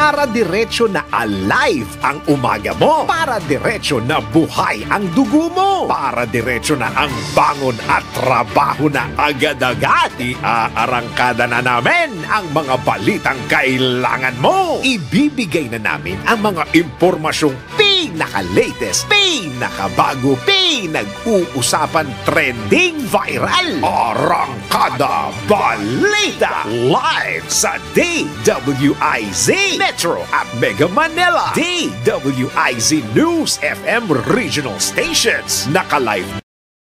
Para diretso na alive ang umaga mo. Para diretso na buhay ang dugo mo. Para diretso na ang bangon at trabaho na agad-agad. Iaarangkada na namin ang mga balitang kailangan mo. Ibibigay na namin ang mga impormasyong pinaka-latest, pinakabago, pinag-uusapan, trending, viral. Arangkada Balita live sa DWIZ Metro at Mega Manila. DWIZ News FM regional stations. Naka-live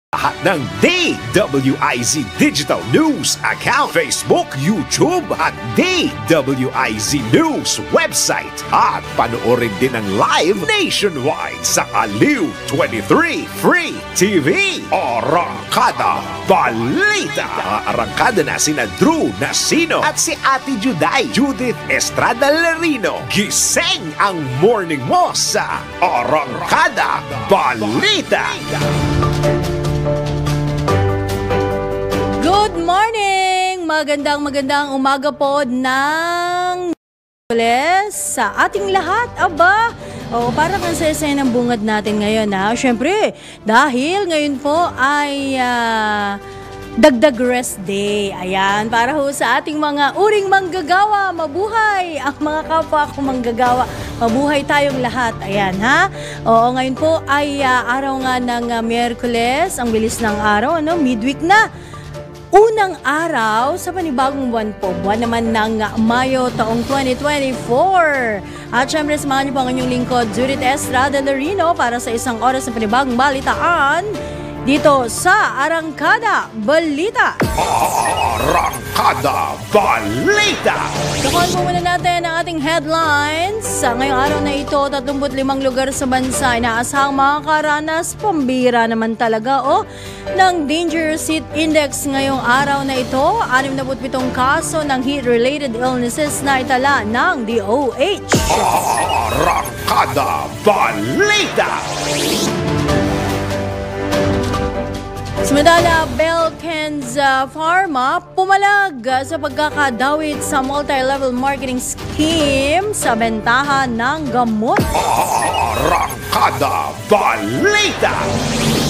lahat ng DWIZ Digital News account, Facebook, YouTube at DWIZ News website. At panoorin din ang live nationwide sa Aliw 23 Free TV. Arangkada Balita. Arangkada na sina Drew Nasino at si Ate Juday, Judith Estrada Lerino. Gising ang morning mo sa Arangkada Balita. Good morning! Magandang umaga po ng sa ating lahat. Aba, parang ang saya-saya ng bungad natin ngayon ha. Siyempre, dahil ngayon po ay dagdag rest day. Ayan, para ho sa ating mga uring manggagawa, mabuhay ang mga kapwa ko manggagawa. Mabuhay tayong lahat. Ayan ha. Oo, ngayon po ay araw nga ng Miyerkules. Ang bilis ng araw, ano? Midweek na. Unang araw sa panibagong buwan po, buwan naman ng Mayo taong 2024. At syempre, samahan niyo po ang inyong lingkod, Judith Estrada Lerino, para sa isang oras ng panibagong balitaan dito sa Arangkada Balita. Arangkada Balita! Tukuhan po muna natin ang ating headlines. Sa ngayong araw na ito, 35 lugar sa bansa inaasahang makakaranas, pambira naman talaga ng Dangerous Heat Index ngayong araw na ito. 67 kaso ng heat-related illnesses na itala ng DOH. Arangkada Balita! Samantala, Belkens Pharma pumalag sa pagkakadawit sa multi-level marketing scheme sa bentahan ng gamot. Arangkada Balita!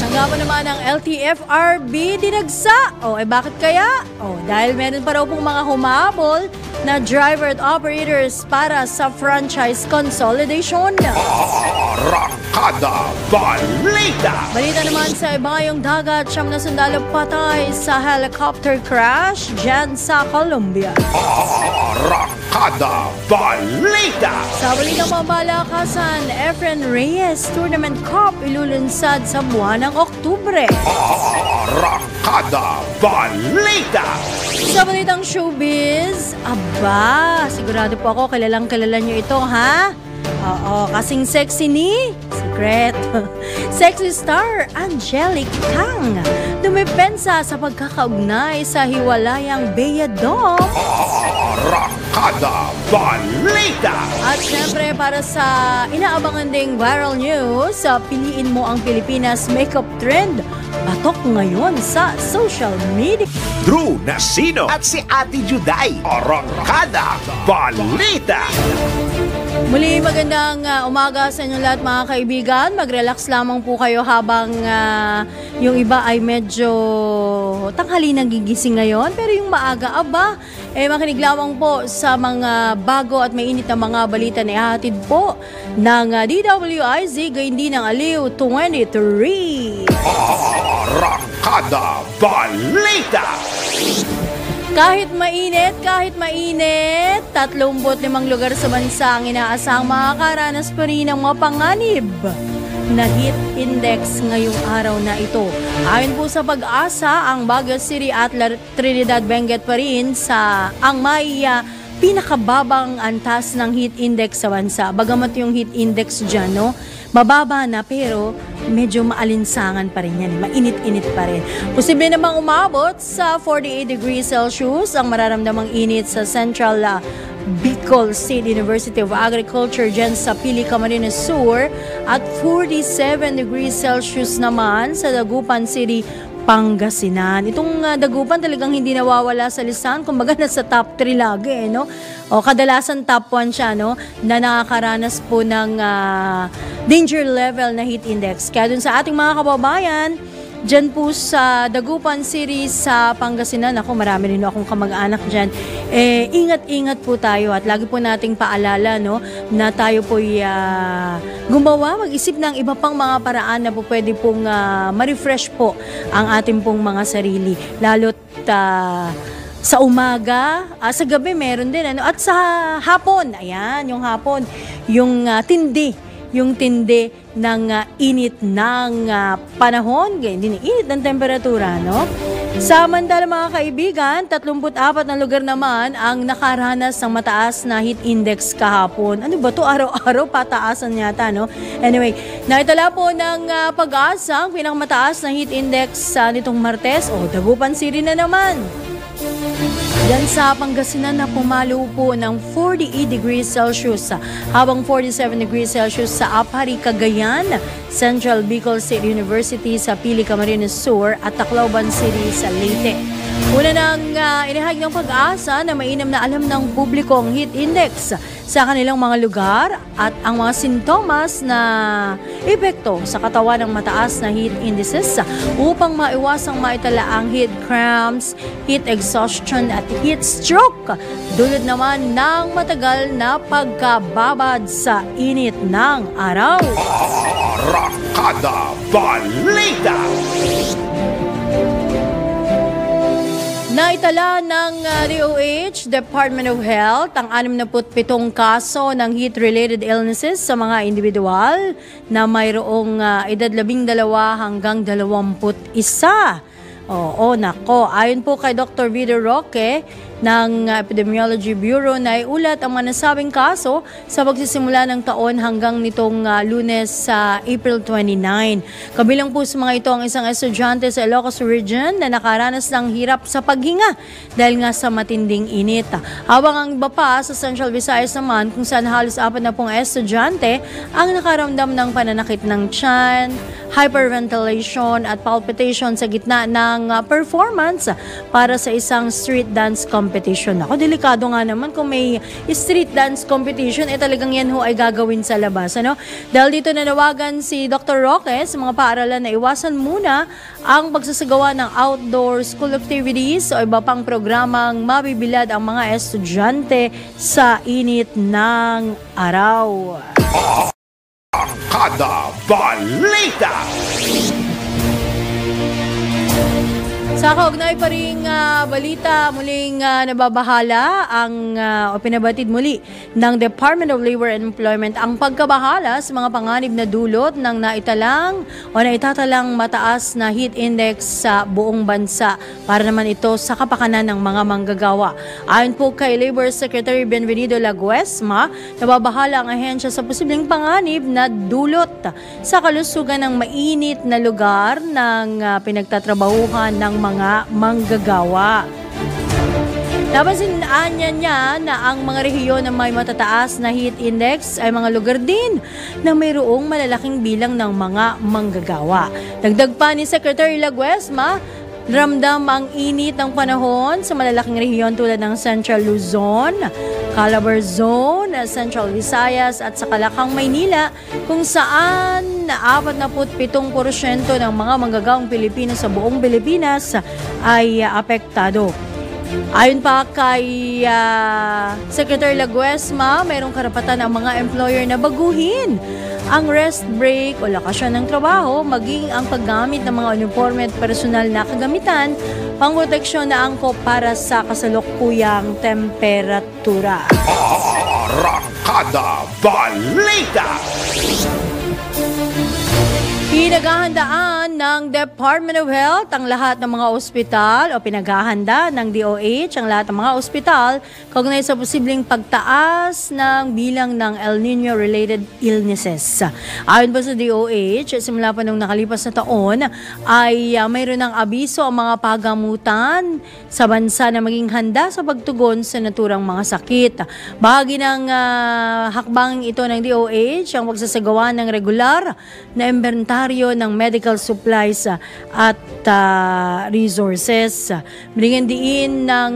Tanggapan naman ng LTFRB dinagsa. Bakit kaya? Dahil meron pa raw pong mga humabol na driver at operators para sa franchise consolidation. Arangkada Balita! Balita naman sa ibayong dagat, 9 na sundalo patay sa helicopter crash dyan sa Colombia. Arangkada Balita! Sa balitang pambalakasan, Efren Reyes Tournament Cup ilulunsad sa buwan ng Oktubre. Arangkada Balita! Sa balitang showbiz, sigurado po ako kilalang-kilala nyo ito, ha? Kasing sexy ni Secret. Sexy star Angelic Kang dumipensa sa pagkakaugnay sa hiwalayang Bea Dom. Arangkada Balita! At syempre, para sa inaabangan ding viral news, piliin mo ang Pilipinas makeup trend. Patok ngayon sa social media. Drew Nasino at si Ate Juday. Arangkada Balita! Muli, magandang umaga sa inyong lahat mga kaibigan. Mag-relax lamang po kayo habang yung iba ay medyo tanghali nagigising ngayon. Pero yung maaga, makinig lamang po sa mga bago at mainit na mga balita na ihatid po ng DWIZ, gayon din ng Aliw 23. Arangkada Balita! Kahit mainit, 35 lugar sa bansa ang inaasahang makakaranas pa rin ng mapanganib na heat index ngayong araw na ito. Ayon po sa Pag-asa, ang Baguio City at Trinidad Benguet pa rin ang may pinakababang antas ng heat index sa bansa. Bagamat yung heat index dyan, mababa na pero medyo maalinsangan pa rin yan. Mainit-init pa rin. Posible namang umabot sa 48 degrees Celsius ang mararamdamang init sa Central Bicol State University of Agriculture dyan sa Pili, Camarines Sur at 47 degrees Celsius naman sa Dagupan City, Pangasinan. Itong Dagupan talagang hindi nawawala sa listahan. Kumbaga nasa top 3 lagi, no? O kadalasan top 1 siya, no? Na nakakaranas po ng danger level na heat index. Kaya dun sa ating mga kababayan, dyan po sa Dagupan City sa Pangasinan, ako marami rin akong kamag-anak dyan, ingat-ingat po tayo at lagi po nating paalala, no, na tayo po'y gumawa, mag-isip ng iba pang mga paraan na po pwede pong ma-refresh po ang ating pong mga sarili. Lalo't sa umaga, sa gabi meron din, ano, at sa hapon, ayan, yung hapon, yung tindi ng init ng panahon, ganyan din init ng temperatura, no? Samantala mga kaibigan, 34 na lugar naman ang nakaranas ng mataas na heat index kahapon. Ano ba to? Araw-araw pataasan yata, no? Anyway, naitala po ng Pag-asa ang pinakamataas na heat index nitong Martes. Dagupan City na naman. Yan sa Pangasinan na pumalo po ng 48 degrees Celsius habang 47 degrees Celsius sa Apari, Cagayan, Central Bicol State University sa Pili, Camarines Sur at Tacloban City sa Leyte. Una nang inihag ng Pag-asa na mainam na alam ng publiko ang heat index sa kanilang mga lugar at ang mga sintomas na epekto sa katawan ng mataas na heat indices upang maiwasang maitala ang heat cramps, heat exhaustion at heat stroke. Dulot naman ng matagal na pagkababad sa init ng araw. Arakada Balita! Naitala ng DOH, Department of Health, ang 67 kaso ng heat-related illnesses sa mga individual na mayroong edad 12 hanggang 21. Nako. Ayon po kay Dr. Vido Roque ng Epidemiology Bureau na iulat ang mga nasabing kaso sa pagsisimula ng taon hanggang nitong Lunes sa April 29. Kabilang po sa mga ito ang isang estudyante sa Ilocos Region na nakaranas ng hirap sa paghinga dahil nga sa matinding init. Habang ang iba pa sa Central Visayas naman kung saan halos 40 estudyante ang nakaramdam ng pananakit ng tiyan, hyperventilation at palpitation sa gitna ng performance para sa isang street dance competition. Ako, delikado nga naman kung may street dance competition, talagang yan ho ay gagawin sa labas. Ano? Dahil dito nanawagan si Dr. Roque sa mga paaralan na iwasan muna ang pagsasagawa ng outdoor school activities o iba pang programang mabibilad ang mga estudyante sa init ng araw. Kada Balita! Sa kaugnay pa ring balita, muling nababahala o pinabatid muli ng Department of Labor and Employment ang pagkabahala sa mga panganib na dulot ng naitatalang mataas na heat index sa buong bansa para naman ito sa kapakanan ng mga manggagawa. Ayon po kay Labor Secretary Benvenido Laguesma, nababahala ang ahensya sa posibleng panganib na dulot sa kalusugan ng mainit na lugar ng pinagtatrabahuhan ng mga manggagawa. Napansinaan niya na ang mga rehiyon na may matataas na heat index ay mga lugar din na mayroong malalaking bilang ng mga manggagawa. Dagdag pa ni Secretary Laguesma, ramdam ang init ng panahon sa malalaking rehiyon tulad ng Central Luzon, Calabar Zone, Central Visayas at sa Kalakang, Maynila, kung saan 47% ng mga manggagawang Pilipino sa buong Pilipinas ay apektado. Ayon pa kay Secretary Laguesma, mayroong karapatan ang mga employer na baguhin ang rest break o lakasyon ng trabaho, maging ang paggamit ng mga uniforme at personal na kagamitan, pangproteksyon na angkop para sa kasalukuyang temperatura. Arakada Balita! Pinaghahandaan ng Department of Health ang lahat ng mga ospital o pinaghahanda ng DOH ang lahat ng mga ospital kaugnay sa posibleng pagtaas ng bilang ng El Nino-related illnesses. Ayon pa sa DOH, simula pa nung nakalipas na taon ay mayroon ng abiso ang mga pagamutan sa bansa na maging handa sa pagtugon sa naturang mga sakit. Bahagi ng hakbang ito ng DOH ang pagsasagawa ng regular na inventaryo ng medical supply supplies at resources. Binigyan din ng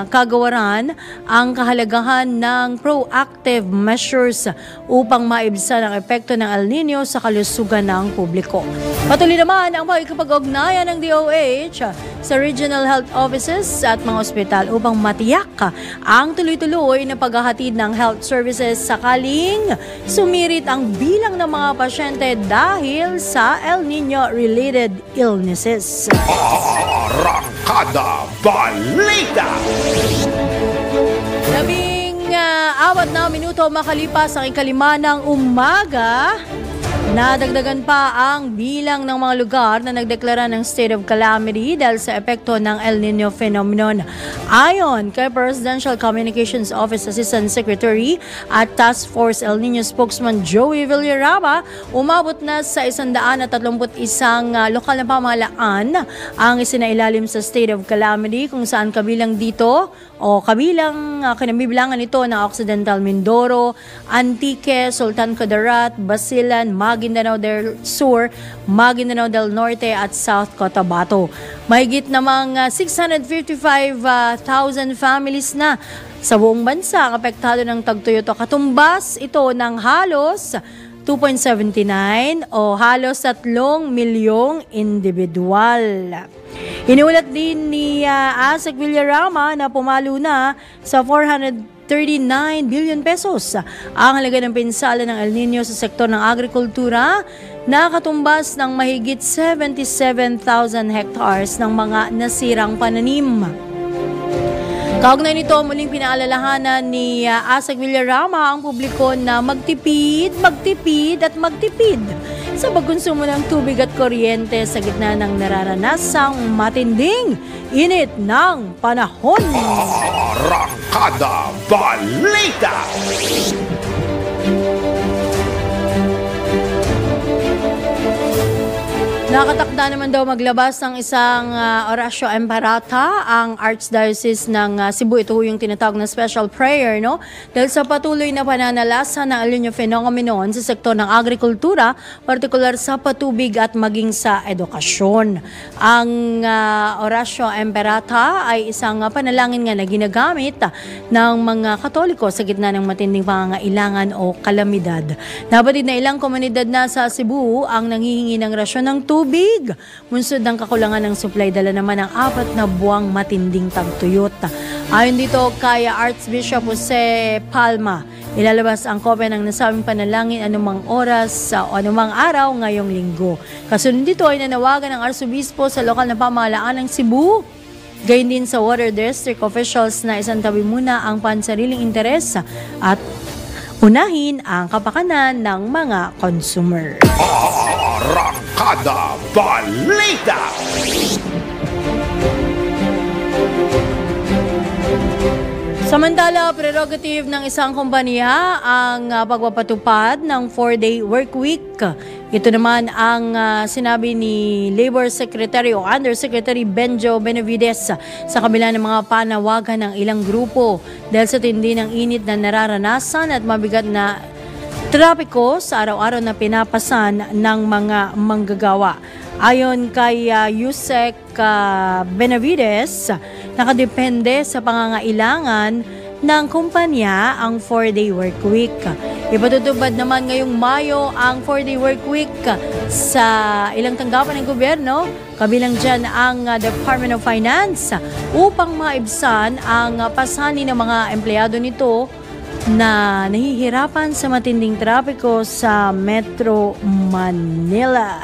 kagawaran ang kahalagahan ng proactive measures upang maibsan ang epekto ng El Nino sa kalusugan ng publiko. Patuloy naman ang pagkikipag-ugnayan ng DOH sa regional health offices at mga ospital upang matiyak ang tuloy-tuloy na paghahatid ng health services sakaling sumirit ang bilang ng mga pasyente dahil sa El Nino-related illnesses. Arangkada Balita! 4 minuto makalipas ang 5 ng umaga. Nadagdagan pa ang bilang ng mga lugar na nagdeklara ng state of calamity dahil sa epekto ng El Nino phenomenon. Ayon kay Presidential Communications Office Assistant Secretary at Task Force El Nino spokesman Joey Villarama, umabot na sa 131 lokal na pamahalaan ang isinailalim sa state of calamity kung saan kabilang kinabibilangan ito ng Occidental Mindoro, Antique, Sultan Kudarat, Basilan, Maguindanao del Sur, Maguindanao del Norte at South Cotabato. Mahigit namang 655,000 families na sa buong bansa ang apektado ng tagtuyot o katumbas ito ng halos 2.79 o halos 3 milyong individual. Inulat din ni Asek Villarama na pumalo na sa 439 billion pesos ang halaga ng pinsala ng El Nino sa sektor ng agrikultura na katumbas ng mahigit 77,000 hectares ng mga nasirang pananim. Kaugnay nito, muling pinaalalahanan ni Asek Villarama ang publiko na magtipid sa pagkonsumo ng tubig at kuryente sa gitna ng nararanasang matinding init ng panahon. Arangkada Balita! Nakatakda naman daw maglabas ng isang Oratio Imperata ang Archdiocese ng Cebu. Ito yung tinatawag na special prayer, no? Dahil sa patuloy na pananalasa ng El Nino phenomenon sa sektor ng agrikultura, partikular sa patubig at maging sa edukasyon. Ang Oratio Imperata ay isang panalangin nga na ginagamit ng mga Katoliko sa gitna ng matinding pangangailangan o kalamidad. Nabatid na ilang komunidad na sa Cebu ang nanghihingi ng rasyon ng tubig. Munsod ng kakulangan ng supply, dala naman ang 4 na buwang matinding tagtuyot. Ayon dito kay Archbishop Jose Palma, ilalabas ang kopya ng nasabing panalangin anumang oras o anumang araw ngayong linggo. Kasunod dito ay nanawagan ng Arsobispo sa lokal na pamahalaan ng Cebu, gayon din sa Water District officials na isantabi muna ang pansariling interes at unahin ang kapakanan ng mga consumer. Arangkada Balita! Samantala, prerogative ng isang kumpanya ang pagpapatupad ng 4-day work week. Ito naman ang sinabi ni Labor Secretary o Undersecretary Benjo Benavides sa kabila ng mga panawagan ng ilang grupo dahil sa tindi ng init na nararanasan at mabigat na trapiko sa araw-araw na pinapasan ng mga manggagawa. Ayon kay Yusek Benavides, nakadepende sa pangangailangan ng kumpanya ang 4-day work week. Ipatutupad naman ngayong Mayo ang 4-day work week sa ilang tanggapan ng gobyerno, kabilang dyan ang Department of Finance, upang maibsan ang pasanin ng mga empleyado nito na nahihirapan sa matinding trapiko sa Metro Manila.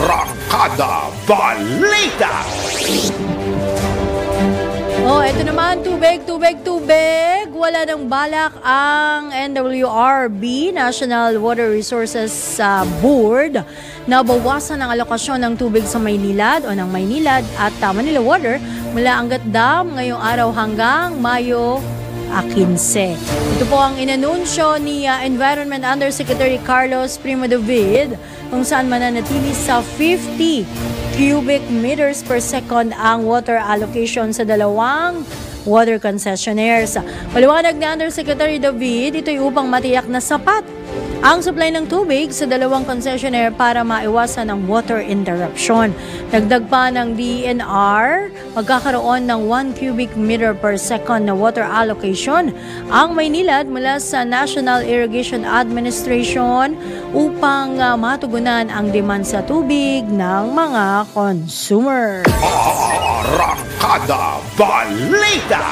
Arangkada Balita! Ito naman, tubig. Wala nang balak ang NWRB, National Water Resources Board, na bawasan ang alokasyon ng tubig sa Maynilad o ng Maynilad at Manila Water mula Angat Dam ngayong araw hanggang Mayo 15. Ito po ang inanunsyo ni Environment Undersecretary Carlos Primo David, kung saan mananatili sa 50 cubic meters per second ang water allocation sa dalawang water concessionaires. Paliwanag ni Undersecretary David, ito'y upang matiyak na sapat ang supply ng tubig sa dalawang concessionaire para maiwasan ang water interruption. Dagdag pa ng DENR, magkakaroon ng 1 cubic meter per second na water allocation ang Maynilad mula sa National Irrigation Administration upang matugunan ang demand sa tubig ng mga consumer. Arangkada Balita!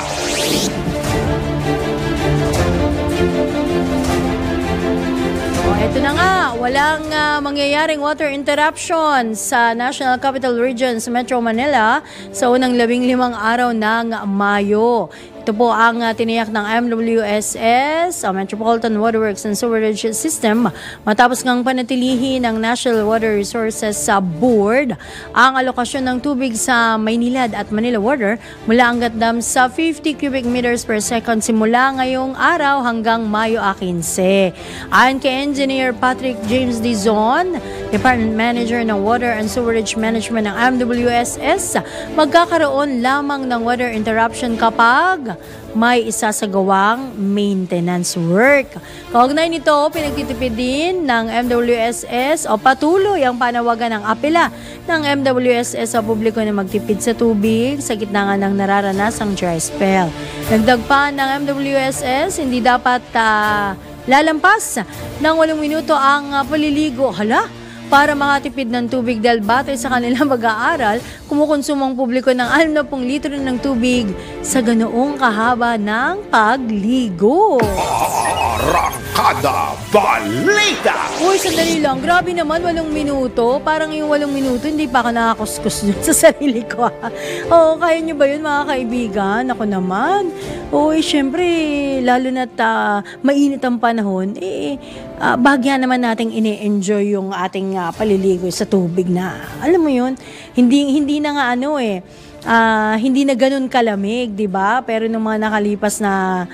Ito na nga, walang mangyayaring water interruption sa National Capital Region sa Metro Manila sa unang 15 araw ng Mayo. Ito po ang tiniyak ng MWSS, Metropolitan Waterworks and Sewerage System, matapos ngang panatilihin ng National Water Resources Board ang alokasyon ng tubig sa Maynilad at Manila Water mula Angat Dam sa 50 cubic meters per second simula ngayong araw hanggang Mayo 15. Ayon kay Engineer Patrick James Dizon, Department Manager ng Water and Sewerage Management ng MWSS, magkakaroon lamang ng water interruption kapag may isasagawang maintenance work. Kaugnay nito, pinagtitipid din ng MWSS o patuloy ang panawagan ng apela ng MWSS sa publiko na magtipid sa tubig sa gitna ng nararanasang dry spell. Dagdag pa ng MWSS, hindi dapat lalampas ng 8 minuto ang paliligo. Para makatipid ng tubig dahil batay sa kanilang mag-aaral, kumukonsumong publiko ng 60 litro ng tubig sa ganoong kahaba ng pagligo. Arangkada Balita! Uy, sandali lang. Grabe naman, 8 minuto. Parang yung 8 minuto, hindi pa ako nakakuskus dun sa sarili ko. Oo, kaya nyo ba yun, mga kaibigan? Ako naman. Uy, syempre, lalo na't mainit ang panahon, bahagyan naman nating ini-enjoy yung ating paliligo sa tubig na, alam mo yun, hindi na nga hindi na ganun kalamig, 'di ba? Pero nung mga nakalipas na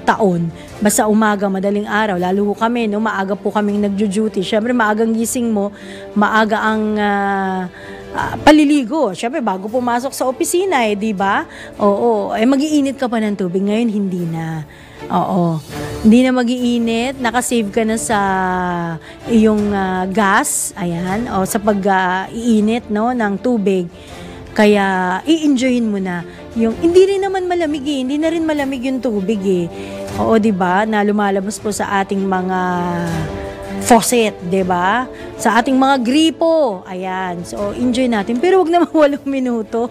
taon, basta umaga, madaling araw, lalo po kami, no, maaga po kaming nagjo-duty. Syempre maagang gising mo, maaga ang paliligo. Syempre bago pumasok sa opisina, 'di ba? Oo, mag-iinit ka pa ng tubig. Ngayon hindi na. Oo. Hindi na mag-iinit, nakasave ka na sa iyong gas, ayan, o sa pag-iinit ng tubig. Kaya i-enjoyin mo na yung hindi rin naman malamig hindi na rin malamig yung tubig Oo, 'di ba? Na lumalabas po sa ating mga faucet, 'di ba? Sa ating mga gripo. Ayan. So enjoy natin pero wag naman 8 minuto.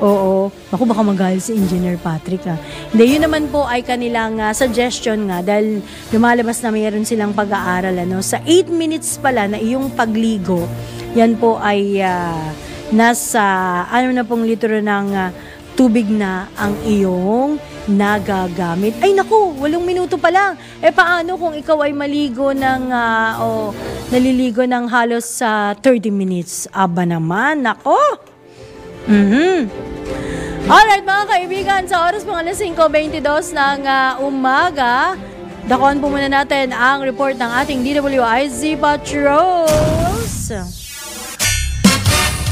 Oo. Ako baka magalit si Engineer Patrick Hindi, yun naman po ay kanilang suggestion nga dahil lumalabas na mayroon silang pag-aaral sa 8 minutes pala na iyong pagligo. Yan po ay nasa na pong litro ng tubig na ang iyong nagagamit. Ay naku, 8 minuto pa lang. Paano kung ikaw ay maligo naliligo ng halos 30 minutes? Aba naman, nako. Alright mga kaibigan, sa oras mga 5:22 ng umaga, dakuan po muna natin ang report ng ating DWIZ Patrols.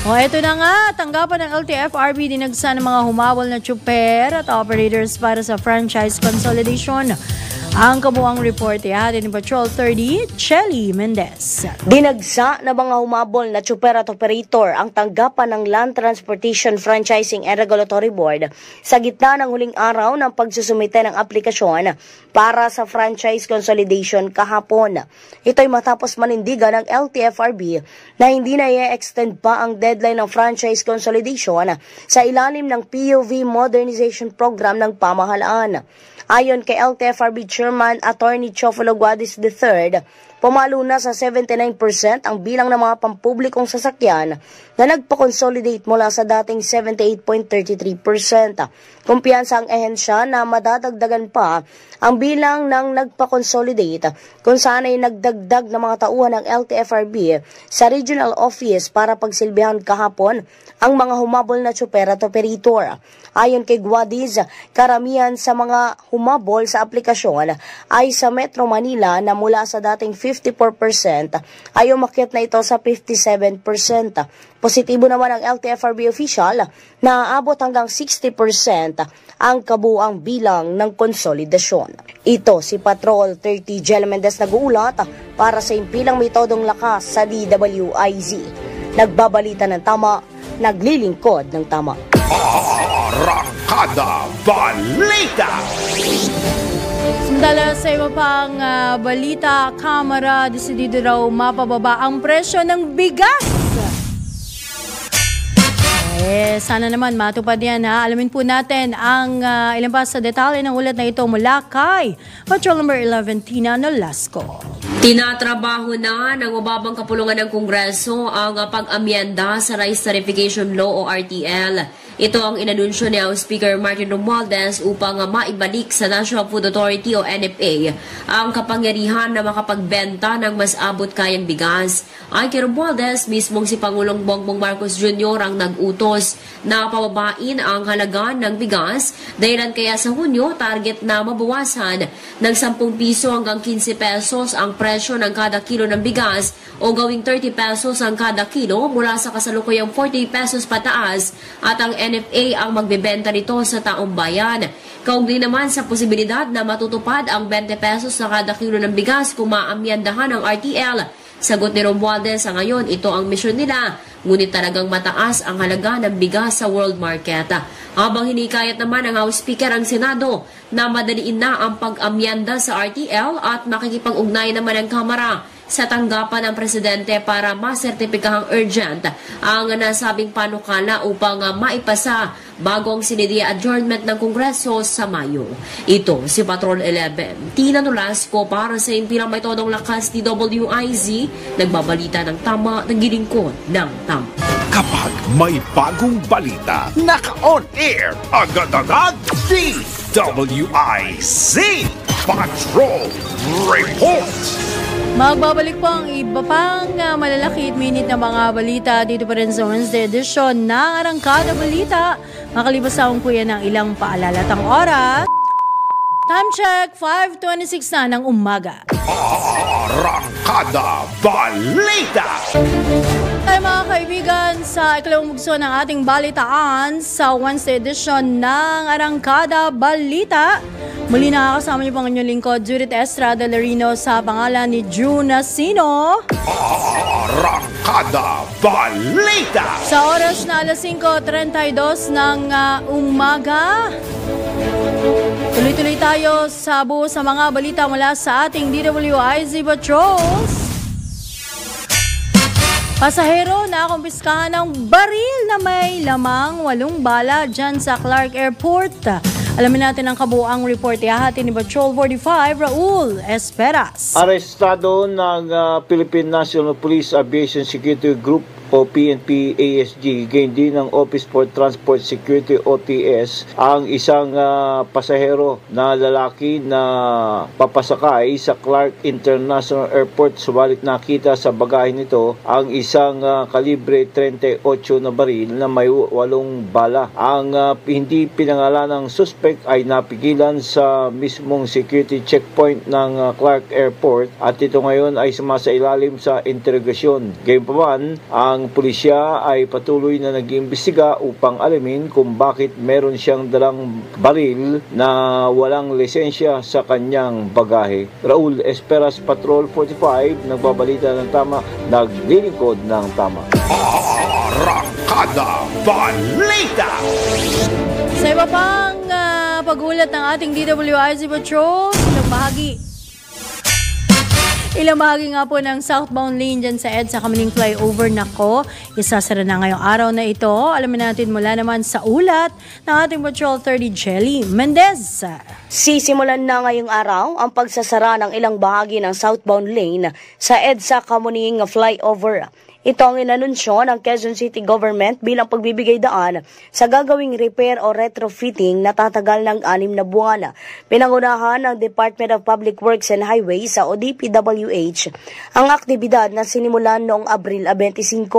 Ito na nga, tanggapan ng LTFRB dinagsa ng mga humawal na tsuper at operators para sa franchise consolidation. Ang kabuang report ni Patrol 30, Chelly Mendez. Dinagsa na mga humabol na tsuper at operator ang tanggapan ng Land Transportation Franchising and Regulatory Board sa gitna ng huling araw ng pagsusumite ng aplikasyon para sa franchise consolidation kahapon. Ito'y matapos manindigan ng LTFRB na hindi na i-extend pa ang deadline ng franchise consolidation sa ilalim ng PUV Modernization Program ng pamahalaan. Ayon kay LTFRB Chairman Attorney Chofolo Guadis III, pumalo na sa 79% ang bilang ng mga pampublikong sasakyan na nagpa-consolidate mula sa dating 78.33%. Kumpiyansa ang ehensya na madadagdagan pa ang bilang ng nagpa-consolidate kung saan ay nagdagdag na mga tauhan ng LTFRB sa regional office para pagsilbihan kahapon ang mga humabol na tsuper at operator. Ayon kay Guadis, karamihan sa mga humabol humabol sa aplikasyon ay sa Metro Manila na mula sa dating 54% ay umakyat na ito sa 57%. Positibo naman ang LTFRB official na aabot hanggang 60% ang kabuang bilang ng konsolidasyon. Ito si Patrol 30 Jel Mendez nag-uulat para sa impilang metodong lakas sa DWIZ. Nagbabalita ng tama, naglilingkod ng tama. Arangkada Balita! Samantala sa iba pang balita, Kamara desidido raw mapababa ang presyo ng bigas. Sana naman matupad yan ha. Alamin po natin ang ilan pa sa detalye ng ulat na ito mula kay Patrol number 11 Tina Nolasco. Tinatrabaho na ng mababang kapulungan ng Kongreso ang pag-amyenda sa Rice Tarification Law o RTL. Ito ang inanunsyo ni House Speaker Martin Romualdez upang maibalik sa National Food Authority o NFA ang kapangyarihan na makapagbenta ng mas abot kayang bigas. Ay kay Romualdez, mismong si Pangulong Bongbong Marcos Jr. ang nag-utos na pababain ang halaga ng bigas, dahilan kaya sa Hunyo target na mabawasan ng 10 piso hanggang 15 pesos ang presyo ng kada kilo ng bigas o gawing 30 pesos ang kada kilo mula sa kasalukuyang 40 pesos pataas at ang NFA ang magbebenta nito sa taong bayan. Kaugnay naman sa posibilidad na matutupad ang 20 pesos sa kada kilo ng bigas kung maamyandahan ang RTL. Sagot ni Romualdez sa ngayon, ito ang misyon nila, ngunit talagang mataas ang halaga ng bigas sa world market. Habang hinikayat naman ng House Speaker ang Senado na madaliin na ang pag-amyanda sa RTL at makikipag-ugnay naman ang Kamara sa tanggapan ng Presidente para masertipikahang urgent ang nasabing panukala upang maipasa bago ang sinidia adjournment ng Kongreso sa Mayo. Ito si Patrol 11 Tina Nolasco para sa impilang metodong lakas DWIZ, nagbabalita ng tama, naglilingkod ng tama. Kapag may bagong balita, naka-on air agad-agad DWIZ Patrol Report! Magbabalik po ang iba pang malalaki at minute na mga balita dito pa rin sa Wednesday edition ng Arangkada Balita. Makalipas sa po yan ng ilang paalala at ang oras. Time check, 5:26 na ng umaga. Arangkada Balita! Tayo mga kaibigan sa ikalawang mugso ng ating balitaan sa Wednesday edition ng Arangkada Balita. Muli nakakasama niyo po ang inyong lingkod, Judith Estrada Larino sa pangalan ni June Nasino. Arangkada Balita! Sa oras na alas 5:32 ng umaga. Tuloy-tuloy tayo sa buo sa mga balita mula sa ating DWIZ Patrols. Pasahero na kumpiskahan ng baril na may lamang 8 bala dyan sa Clark Airport. Alamin natin ang kabuuang report. Ihahati ni Patrol 45, Raul Esperas. Arestado ng Philippine National Police Aviation Security Group o PNP-ASG, gain din ng Office for Transport Security OTS, ang isang pasahero na lalaki na papasakay sa Clark International Airport. Subalit nakita sa bagahe nito ang isang kalibre 38 na baril na may 8 bala. Ang hindi pinangalan ng suspect ay napigilan sa mismong security checkpoint ng Clark Airport at ito ngayon ay sumasailalim sa interogasyon. Gayunpaman, ang pulisya ay patuloy na nag-iimbestiga upang alamin kung bakit meron siyang dalang baril na walang lisensya sa kanyang bagahe. Raul Esperas, Patrol 45, nagbabalita ng tama, naglilingkod ng tama. Arangkada Balita! Sa iba pang pagulat ng ating DWIZ Patrol, Ilang bahagi nga po ng southbound lane dyan sa EDSA Kamaning Flyover. Nako, isasara na ngayong araw na ito. Alamin natin mula naman sa ulat ng ating Patrol 30 Jelly Mendez. Sisimulan na ngayong araw ang pagsasara ng ilang bahagi ng southbound lane sa EDSA Kamaning Flyover. Ito ang inanunsyo ng Quezon City Government bilang pagbibigay daan sa gagawing repair o retrofitting na tatagal ng 6 na buwan. Pinangunahan ng Department of Public Works and Highways o DPWH ang aktibidad na sinimulan noong Abril 25.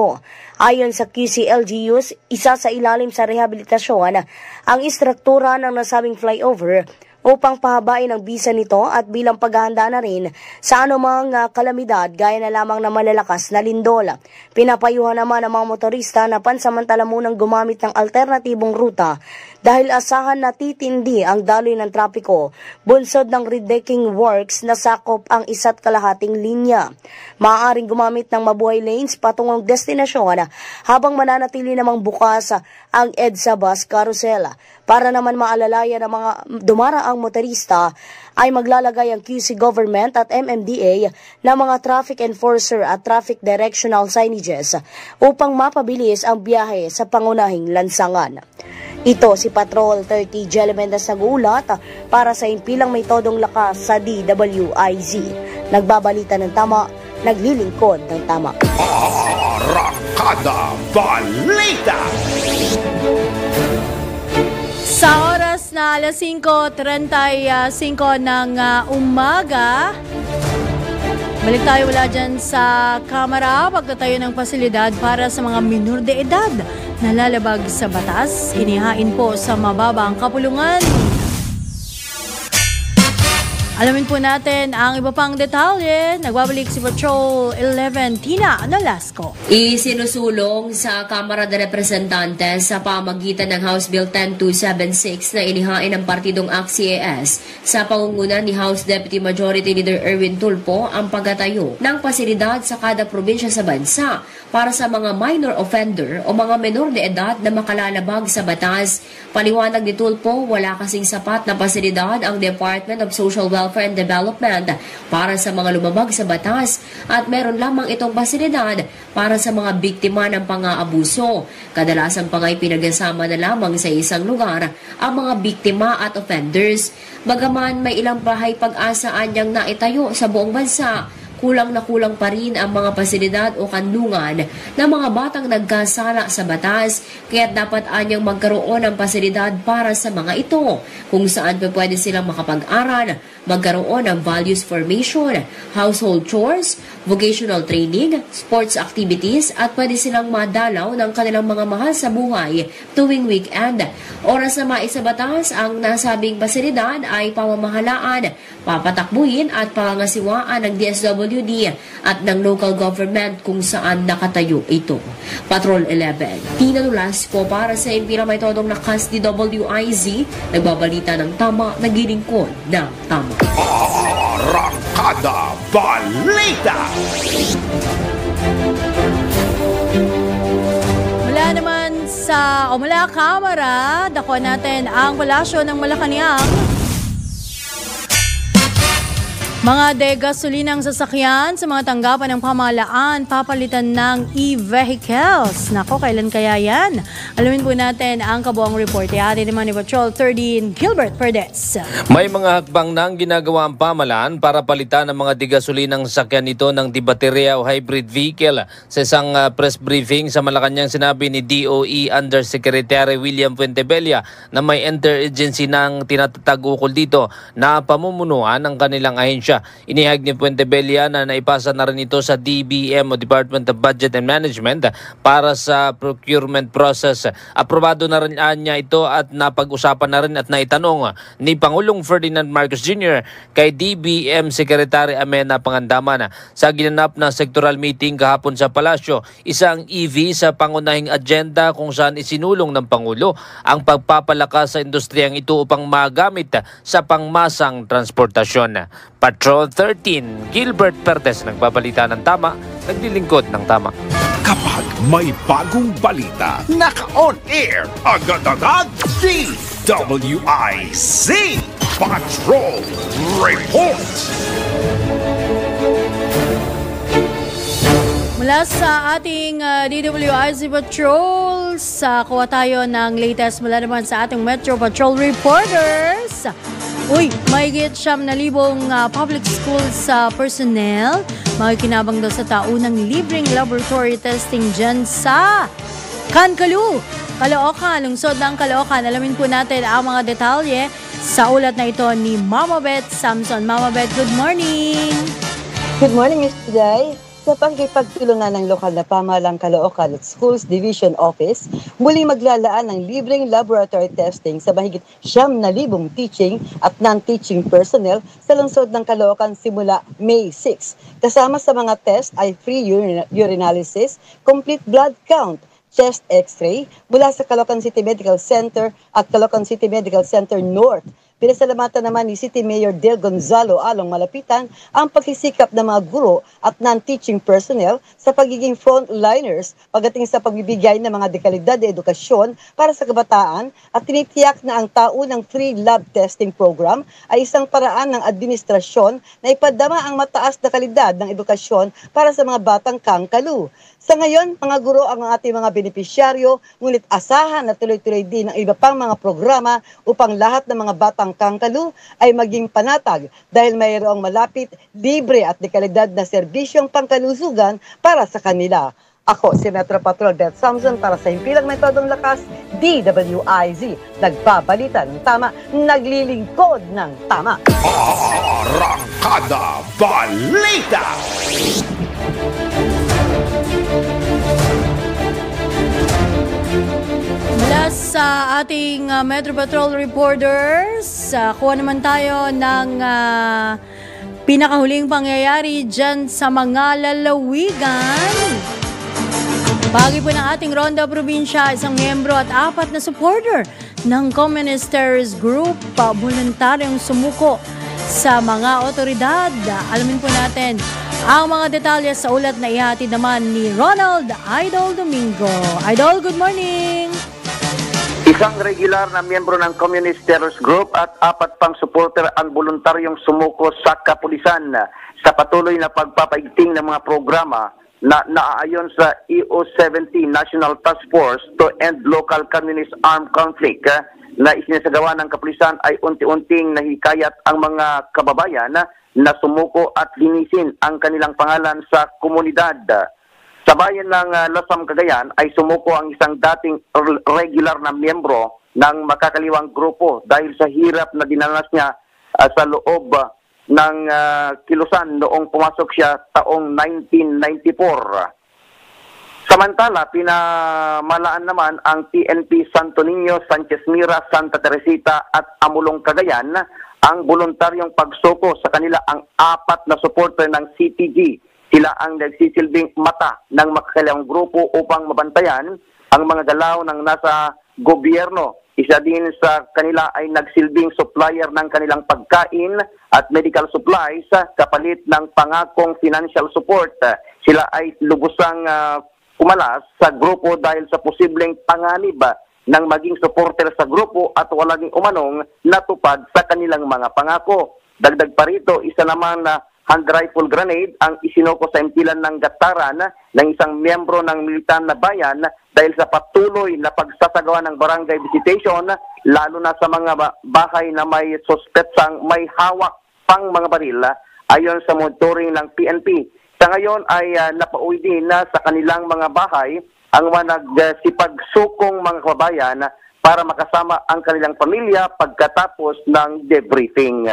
Ayon sa QCLGUs, isa sa ilalim sa rehabilitasyon ang istruktura ng nasabing flyover upang pahabain ang bisa nito at bilang paghahanda na rin sa anumang kalamidad gaya na lamang na malalakas na lindol. Pinapayuhan naman ang mga motorista na pansamantala munang gumamit ng alternatibong ruta dahil asahan na titindi ang daloy ng trapiko bunsod ng redecking works na sakop ang 1.5 linya. Maaaring gumamit ng mabuhay lanes patungong destinasyon habang mananatili namang bukas ang EDSA bus carousel. Para naman maalalayan ng mga dumaraang motorista ay maglalagay ang QC Government at MMDA ng mga traffic enforcer at traffic directional signages upang mapabilis ang biyahe sa pangunahing lansangan. Ito si Patrol 30 Jelly Mendez nag-uulat para sa impilang may todong lakas sa DWIZ. Nagbabalita ng tama, naglilingkod ng tama. Arangkada Balita! Sa oras na alas 5:35 ng umaga, balik tayo wala dyan sa kamera pagtatayo ng pasilidad para sa mga minor de edad na lalabag sa batas. Inihain po sa mababang kapulungan. Alamin po natin ang iba pang detalye. Nagbabalik si Patrol 11 Tina Nolasco. Isinusulong sa Kamara de Representantes sa pamagitan ng House Bill 10276 na inihain ng partidong ACT-CIS sa pangunguna ni House Deputy Majority Leader Erwin Tulfo ang pagtatayo ng pasilidad sa kada probinsya sa bansa para sa mga minor offender o mga menor de edad na makalalabag sa batas. Paliwanag ni Tulfo, wala kasing sapat na pasilidad ang Department of Social Welfare and Development para sa mga lumabag sa batas at meron lamang itong pasilidad para sa mga biktima ng pang-aabuso. Kadalasan pa nga'y pinagsama na lamang sa isang lugar ang mga biktima at offenders. Bagaman may ilang bahay pag-asa anyang naitayo sa buong bansa, kulang na kulang pa rin ang mga pasilidad o kanlungan ng mga batang nagkasala sa batas, kaya dapat anyang magkaroon ng pasilidad para sa mga ito, kung saan pwede silang makapag-aral, magkaroon ng values formation, household chores, vocational training, sports activities, at pwede silang madalaw ng kanilang mga mahal sa buhay tuwing weekend. Oras na maisabatas ang nasabing pasilidad ay pamamahalaan, papatakbuhin at pangangasiwaan ng DSWD at ng local government kung saan nakatayo ito. Patrol 11, Tina Nolasco para sa impila may todong lakas DWIZ, nagbabalita ng tama, naglilingkod ng tama. Arangkada Balita! Mula kamera, dako natin ang palasyo ng Malacanang. Mga de-gasolinang sasakyan sa mga tanggapan ng pamahalaan papalitan ng e-vehicles. Nako, kailan kaya yan? Alamin po natin ang kabuang report. Atin naman ni Patrol 13 Gilbert Perdes. May mga hakbang nang ginagawa ang pamahalaan para palitan ng mga de-gasolinang sasakyan ito ng di-baterya o hybrid vehicle. Sa isang press briefing sa Malacanang, sinabi ni DOE Undersecretary William Fuentebella na may interagency ng tinatatag ukol dito na pamumunuan ng kanilang ahensya. Inihag ni Fuentebella na naipasa na rin ito sa DBM o Department of Budget and Management para sa procurement process. Aprobado na rin niya ito at napag-usapan na rin at naitanong ni Pangulong Ferdinand Marcos Jr. kay DBM Secretary Amena Pangandaman sa ginanap na sectoral meeting kahapon sa Palasyo. Isang EV sa pangunahing agenda kung saan isinulong ng Pangulo ang pagpapalakas sa industriyang ito upang magamit sa pangmasang transportasyon. Patrol 13, Gilbert Perdes, nagbabalita ng tama, naglilingkod ng tama. Kapag may bagong balita, naka-on air, agad-agad, DWIZ Patrol Report! Mula sa ating DWIZ Patrol, kuha tayo ng latest mula naman sa ating Metro Patrol Reporters. Mahigit 7,000 public schools personnel makikinabang daw sa taunang libreng laboratory testing dyan sa Kankalu, Caloocan, lungsod ng Caloocan. Alamin po natin ang mga detalye sa ulat na ito ni Mama Beth Samson. Mama Beth, good morning! Good morning, Ms. Day. Sa pagkipagtulungan ng lokal na pamahalang Caloocan at Schools Division Office, muling maglalaan ng libreng laboratory testing sa mahigit 9,000 teaching at non-teaching personnel sa lungsod ng Caloocan simula May 6. Kasama sa mga test ay free urinalysis, complete blood count, chest x-ray mula sa Caloocan City Medical Center at Caloocan City Medical Center North. Pinasalamatan naman ni City Mayor Del Gonzalo Along Malapitan ang pagsisikap ng mga guro at non-teaching personnel sa pagiging frontliners pagdating sa pagbibigay ng mga dekalidad na edukasyon para sa kabataan at tinitiyak na ang taunang free lab testing program ay isang paraan ng administrasyon na ipadama ang mataas na kalidad ng edukasyon para sa mga batang kangkalu. Sa ngayon, mga guro ang ating mga benepisyaryo, ngunit asahan na tuloy-tuloy din ang iba pang mga programa upang lahat ng mga batang kangkalu ay maging panatag dahil mayroong malapit, libre at dekalidad na serbisyong pangkalusugan para sa kanila. Ako si Metro Patrol Beth Samson para sa Himpilang Metodong Lakas, DWIZ. Nagbabalita ng tama, naglilingkod ng tama. Arangkada Balita! Mula sa ating Metro Patrol reporters, kuha naman tayo ng pinakahuling pangyayari dyan sa mga lalawigan. Bahagi po ng ating Ronda Probinsya, isang miyembro at 4 na supporter ng Communist Terrorist Group, voluntaryong sumuko sa mga otoridad. Alamin po natin ang mga detalye sa ulat na ihatid naman ni Ronald Idol Domingo. Idol, good morning! Isang regular na miyembro ng Communist Terrorist Group at 4 pang supporter ang voluntaryong sumuko sa kapulisan sa patuloy na pagpapaigting ng mga programa na naaayon sa EO-70 National Task Force to End Local Communist Armed Conflict na isinasagawa ng kapulisan ay unti-unting nahikayat ang mga kababayan na sumuko at linisin ang kanilang pangalan sa komunidad. Sa bayan ng Lasam, Cagayan ay sumuko ang isang dating regular na miyembro ng makakaliwang grupo dahil sa hirap na dinanas niya sa loob ng kilusan noong pumasok siya taong 1994. Samantala, pinamalaan naman ang PNP Santo Niño, Sanchez Mira, Santa Teresita at Amulong, Cagayan ang voluntaryong pagsuko sa kanila ang 4 na supporter ng CTG. Sila ang nagsisilbing mata ng makakaliwang grupo upang mabantayan ang mga galaw ng nasa gobyerno. Isa din sa kanila ay nagsilbing supplier ng kanilang pagkain at medical supplies kapalit ng pangakong financial support. Sila ay lubusang kumalas sa grupo dahil sa posibleng panganib ng maging supporter sa grupo at walang umanong natupad sa kanilang mga pangako. Dagdag pa rito, isa naman na hand rifle grenade ang isinuko sa impilan ng gataran ng isang miyembro ng militan na bayan dahil sa patuloy na pagsasagawa ng barangay visitation, lalo na sa mga bahay na may suspetsang may hawak pang mga baril ayon sa monitoring ng PNP. Sa ngayon ay napauwi din na sa kanilang mga bahay ang mga nagsipagsukong mga kababayan para makasama ang kanilang pamilya pagkatapos ng debriefing.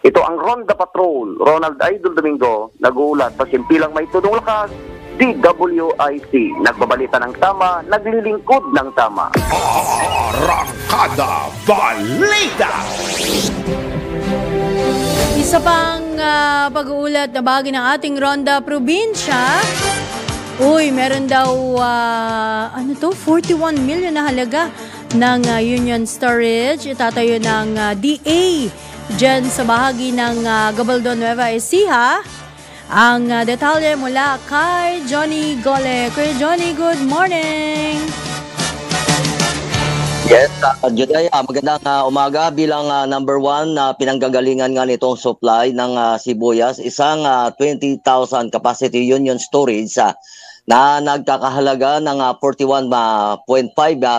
Ito ang Ronda Patrol, Ronald Idol Domingo, nag-uulat sa Simpilang May Tudong Lakas, DWIC. Nagbabalita ng tama, naglilingkod ng tama. Arangkada Balita! Isa pang pag-uulat na bahagi ng ating Ronda Probinsya. Uy, meron daw 41 million na halaga ng Union Storage. Itatayo ng DA dyan sa bahagi ng Gabaldon, Nueva Ecija. Ang detalye mula kay Johnny Gole. Kuya Johnny, good morning! Yes, Juday, magandang umaga bilang number 1 na pinanggagalingan nga nitong supply ng sibuyas, isang 20,000 capacity Union Storage na nagkakahalaga ng 41.5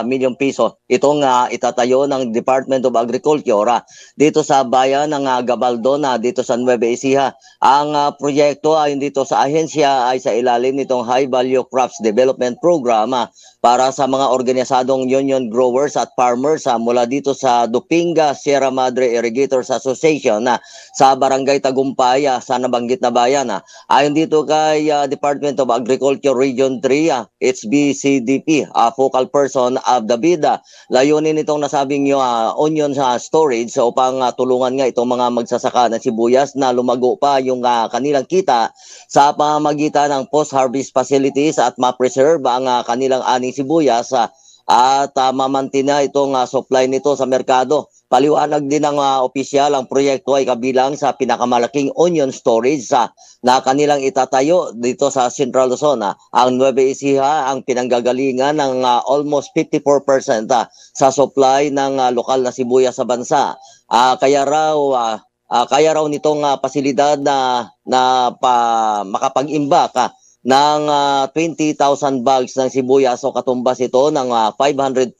million piso. itong itatayo ng Department of Agriculture dito sa bayan ng Gabaldon dito sa Nueva Ecija. Ang proyekto ay dito sa ahensya ay sa ilalim nitong High Value Crops Development Program para sa mga organisadong union growers at farmers mula dito sa Dupinga Sierra Madre Irrigators Association sa Barangay Tagumpay sa nabanggit na bayan. Ayon dito kay Department of Agriculture Region 3, HBCDP, focal person of the BID, layunin itong nasabing onion storage upang tulungan nga itong mga magsasaka ng sibuyas na lumago pa yung kanilang kita sa pamamagitan ng post-harvest facilities at ma-preserve ang kanilang aning sibuyas at mamantina itong supply nito sa merkado. Paliwanag din ng opisyal, ang proyekto ay kabilang sa pinakamalaking onion storage na kanilang itatayo dito sa Central Luzon. Ang Nueva Ecija ang pinanggagalingan ng almost 54% sa supply ng lokal na sibuyas sa bansa. Kaya raw nitong pasilidad na makapag-imbak ng 20,000 bags ng sibuyas o katumbas ito ng 540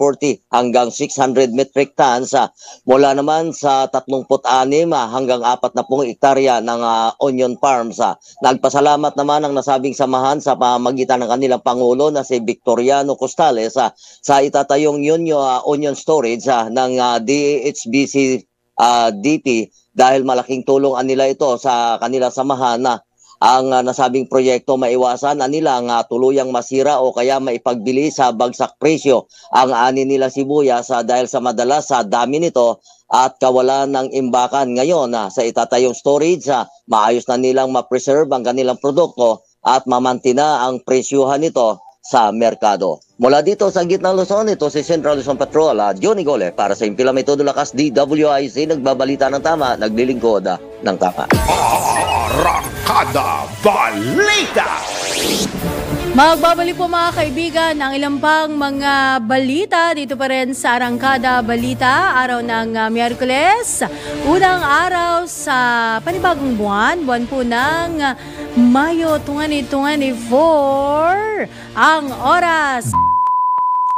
hanggang 600 metric tons mula naman sa 36 hanggang 40 hektarya ng onion farms. Nagpasalamat naman ang nasabing samahan sa pamamagitan ng kanilang Pangulo na si Victoriano Costales sa itatayong onion storage ng DHBC DP dahil malaking tulong nila ito sa kanilang samahan ang nasabing proyekto maiwasan nilang tuluyang masira o kaya maipagbili sa bagsak presyo ang ani nila sibuyas dahil sa madalas sa dami nito at kawalan ng imbakan. Ngayon sa itatayong storage, maayos na nilang ma-preserve ang kanilang produkto at mamantina ang presyuhan nito sa merkado. Mula dito sa Gitnang Luzon, ito si Central Luzon Patrol, Johnny Gole, para sa Impila Metodo Lakas DWIC, nagbabalita ng tama, naglilingkod ng tama. Arangkada Balita! Magbabalik po mga kaibigan ang ilang pang mga balita dito pa rin sa Arangkada Balita, araw ng Miyerkules, unang araw sa panibagong buwan po ng Mayo 2024. Ang oras,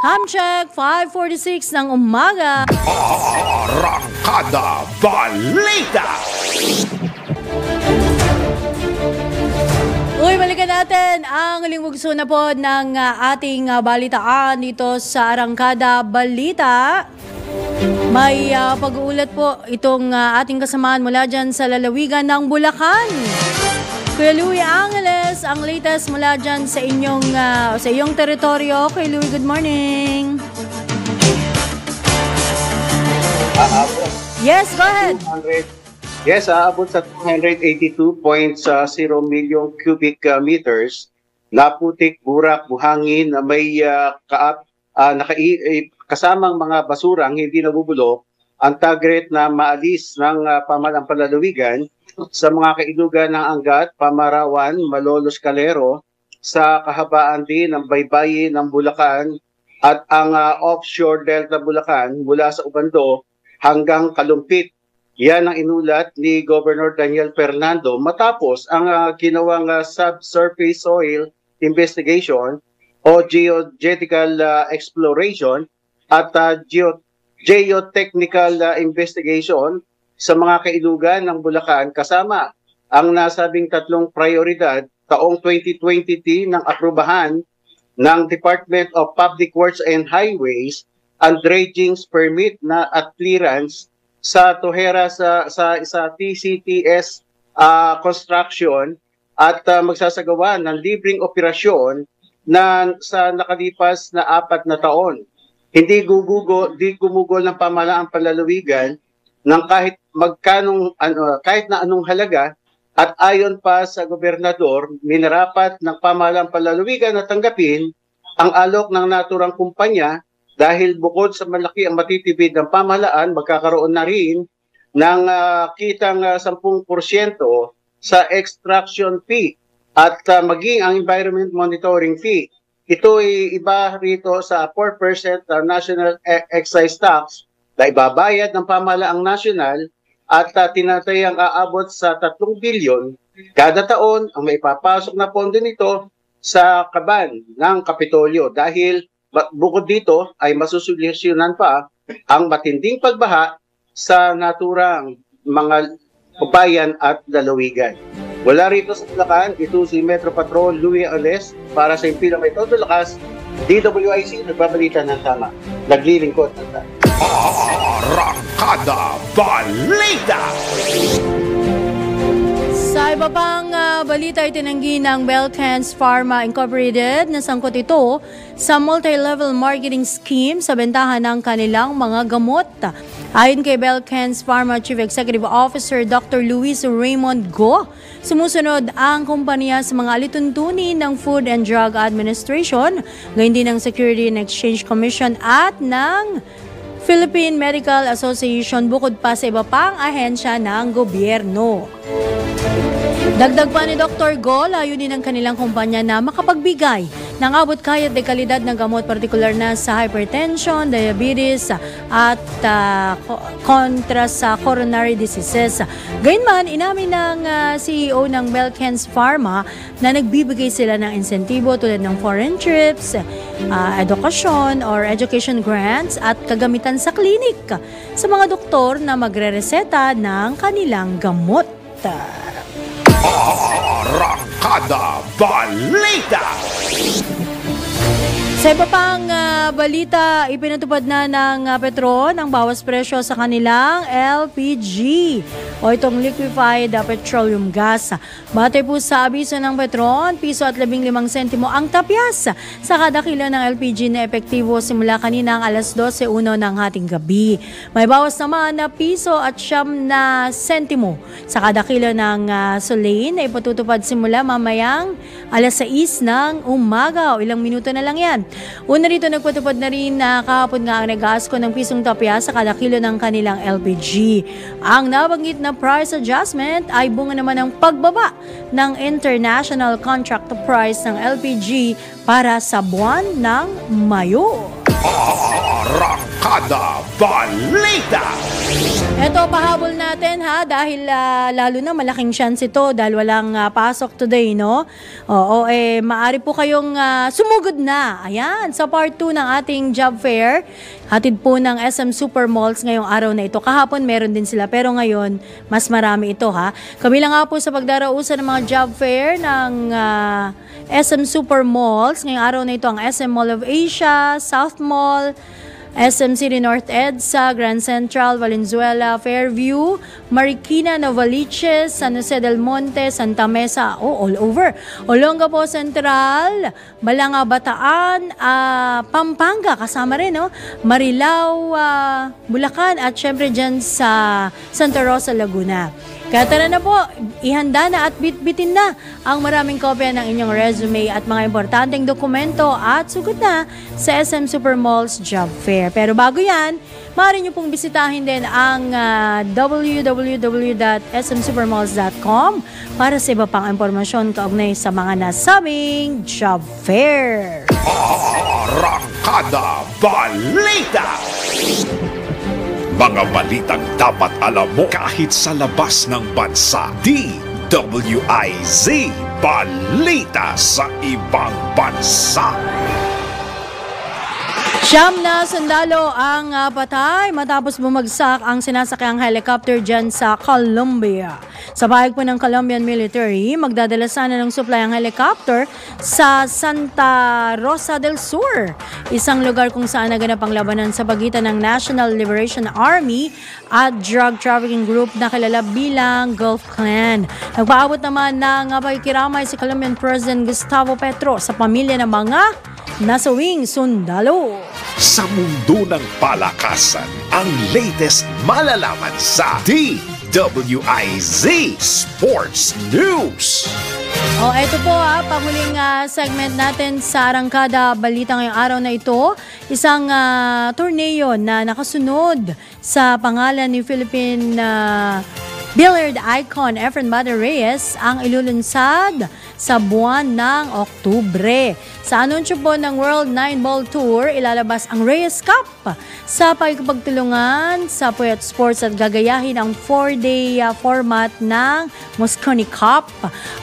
time check, 5:46 ng umaga. Arangkada Balita! Uy, balikan natin ang lingwugso na po ng ating balitaan dito sa Arangkada Balita. May pag-uulat po itong ating kasamaan mula dyan sa lalawigan ng Bulacan. Kuya Louie Angeles, ang latest mula dyan sa iyong teritoryo. Kuya Louie, good morning. Yes, go ahead. Yes, aabot sa 282.0 million cubic meters na putik, burak, buhangin na may kasamang mga basurang hindi nabubulok ang target na maalis ng pamahalang palalawigan sa mga kailugan ng Angat, Pamarawan, Malolos, Calero, sa kahabaan din ng baybayin ng Bulacan at ang offshore delta Bulacan mula sa Ubando hanggang Kalumpit. Yan ang inulat ni Governor Daniel Fernando matapos ang ginawang subsurface soil investigation o geological exploration at geotechnical investigation sa mga kailugan ng Bulacan kasama ang nasabing tatlong prioridad taong 2020 ng aprubahan ng Department of Public Works and Highways ang dredging permit na at clearance sa Tohera sa TCTS construction at magsasagawa ng libreng operasyon na sa nakalipas na 4 na taon. Hindi gumugol ng pamahalaang panlalawigan ng kahit na anong halaga at ayon pa sa gobernador, minarapat ng pamahalaang panlalawigan na tanggapin ang alok ng naturang kumpanya dahil bukod sa malaki ang matitipid ng pamahalaan, magkakaroon na rin ng kitang 10% sa extraction fee at maging ang environment monitoring fee. Ito ay iba rito sa 4% national excise tax na ibabayad ng pamahalaang nasyonal at tinatayang aabot sa 3 bilyon kada taon ang maipapasok na pondo nito sa kaban ng Kapitolyo dahil bukod dito ay masusolusyonan pa ang matinding pagbaha sa naturang mga bayan at lalawigan. Wala rito sa Bulacan, ito si Metro Patrol Louie Ales para sa Impila May Todo Lakas, DWIC, nagbabalita ng tama. Naglilingkod ng tama. Arangkada Balita! Sa iba pang balita, itinanggi ng Belcans Pharma Incorporated na sangkot ito sa multi-level marketing scheme sa bentahan ng kanilang mga gamot. Ayon kay Belcans Pharma Chief Executive Officer Dr. Luis Raymond Go, sumusunod ang kumpanya sa mga alituntunin ng Food and Drug Administration, gayon din ng Security and Exchange Commission at ng Philippine Medical Association, bukod pa sa iba pang ahensya ng gobyerno. Dagdag pa ni Dr. Go, layunin ng kanilang kumpanya na makapagbigay ng abot kaya't dekalidad ng gamot, partikular na sa hypertension, diabetes at kontra sa coronary diseases. Gayunman, inamin ng CEO ng Belcans Pharma na nagbibigay sila ng insentibo tulad ng foreign trips, edukasyon or education grants at kagamitan sa klinik sa mga doktor na magre-reseta ng kanilang gamot. Arangkada Balita! Sa iba pang balita, ipinatupad na ng Petron ang bawas presyo sa kanilang LPG o itong liquefied petroleum gas. Batay po sa abiso ng Petron, piso at 15 sentimo ang tapyas sa kada kilo ng LPG na epektibo simula kanina ang alas 12:01 ng hating gabi. May bawas naman na piso at 9 sentimo sa kada kilo ng gasoline na ipatutupad simula mamayang alas 6 ng umaga o ilang minuto na lang yan. Una rito, nagpatupad na rin na kahapon nga ang nag-aasko ng pisong tapya sa kada kilo ng kanilang LPG. Ang nabanggit na price adjustment ay bunga naman ng pagbaba ng international contract price ng LPG para sa buwan ng Mayo. Arangkada Balita! Ito, pahabol natin dahil lalo na malaking chance ito dahil walang pasok today, no? Oo, maaari po kayong sumugod na. Ayan, sa part 2 ng ating job fair. Hatid po ng SM Supermalls ngayong araw na ito. Kahapon meron din sila pero ngayon mas marami ito Kabilang nga po sa pagdarausan ng mga job fair ng SM Supermalls. Ngayong araw na ito ang SM Mall of Asia, South Mall, SM City North EDSA, Grand Central, Valenzuela, Fairview, Marikina, Novaliches, San Jose del Monte, Santa Mesa, all over. Olongapo Central, Balanga, Bataan, Pampanga, kasama rin, Marilao, Bulacan, at syempre dyan sa Santa Rosa, Laguna. Kaya tara na po, ihanda na at bitbitin na ang maraming kopya ng inyong resume at mga importanteng dokumento at sugot na sa SM Supermalls Job Fair. Pero bago yan, maaari nyo pong bisitahin din ang www.smsupermalls.com para sa iba pang impormasyon kaugnay sa mga nasabing Job Fair. Arangkada Balita! Mga balitang dapat alam mo kahit sa labas ng bansa. DWIZ Balita sa ibang bansa. Siyam na sundalo ang patay matapos bumagsak ang sinasakyang helicopter dyan sa Colombia. Sa pahayag po ng Colombian military, magdadala sana ng supply ang helicopter sa Santa Rosa del Sur, isang lugar kung saan naganap ang labanan sa pagitan ng National Liberation Army at drug trafficking group na kilala bilang Gulf Clan. Nagpaabot naman ng pakikiramay si Colombian President Gustavo Petro sa pamilya ng mga nasawing sundalo. Sa mundo ng palakasan, ang latest malalaman sa DWIZ Sports News. Ito po panghuling segment natin sa Arangkada Balita ngayong araw na ito. Isang torneo na nakasunod sa pangalan ni Philippine billiard icon Efren Bada Reyes ang ilulunsad sa buwan ng Oktubre. Sa anunsyo po ng World 9-Ball Tour, ilalabas ang Reyes Cup sa pagkapagtulungan sa Puyat Sports at gagayahin ang 4-day format ng Mosconi Cup.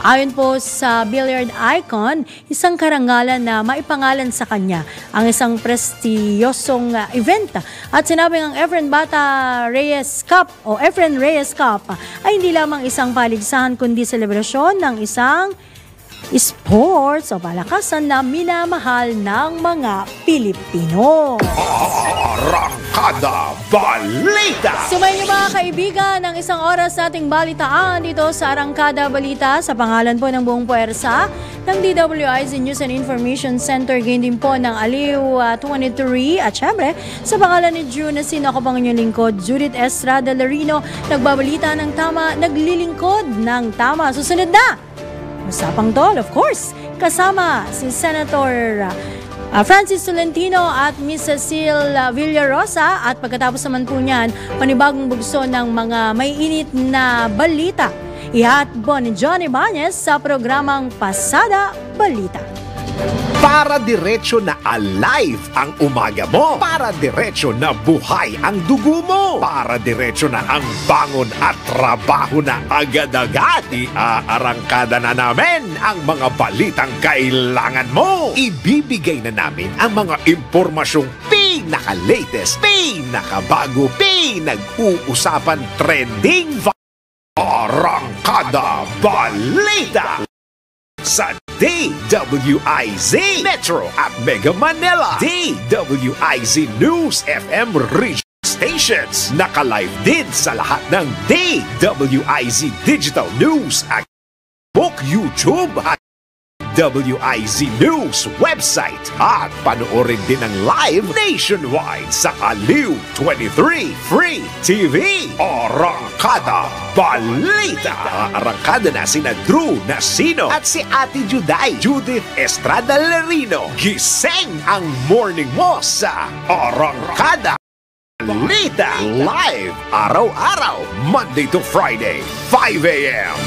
Ayon po sa Billiard Icon, isang karangalan na maipangalan sa kanya ang isang prestiyosong event. At sinabing ang Efren Bata Reyes Cup o Efren Reyes Cup ay hindi lamang isang paligsahan kundi selebrasyon ng isang sports o palakasan na minamahal ng mga Pilipino. Arangkada Balita! Sumayin niyo mga kaibigan ng isang oras sa ating balitaan dito sa Arangkada Balita sa pangalan po ng buong puwersa ng DWIZ News and Information Center, gain din po ng Aliw 23 at syempre sa pangalan ni June na sino ako pang inyong lingkod, Judith Estrada Larino, nagbabalita ng tama, naglilingkod ng tama. Susunod na Usapang Tol, of course, kasama si Senator Francis Tolentino at Miss Cecile Villarosa, at pagkatapos naman po niyan, panibagong bugso ng mga may init na balita. Ihatbo ni Johnny Bañez sa programang Pasada Balita. Para diretso na alive ang umaga mo. Para diretso na buhay ang dugo mo. Para diretso na ang bangon at trabaho na agad-agad. Iarangkada na namin ang mga balitang kailangan mo. Ibibigay na namin ang mga impormasyong pinaka-latest, pinakabago, pinag-uusapan, trending. Arangkada Balita sa DWIZ Metro at Mega Manila, DWIZ News FM Region Stations. Naka-live din sa lahat ng DWIZ Digital News at YouTube at WIZ News website, at panoorin din ang live nationwide sa Aliw 23 Free TV. Arangkada Balita. Arangkada na sina Drew Nasino at si Ate Juday, Judith Estrada Larino. Gising ang morning mo sa Arangkada Balita. Live araw-araw, Monday to Friday, 5 a.m.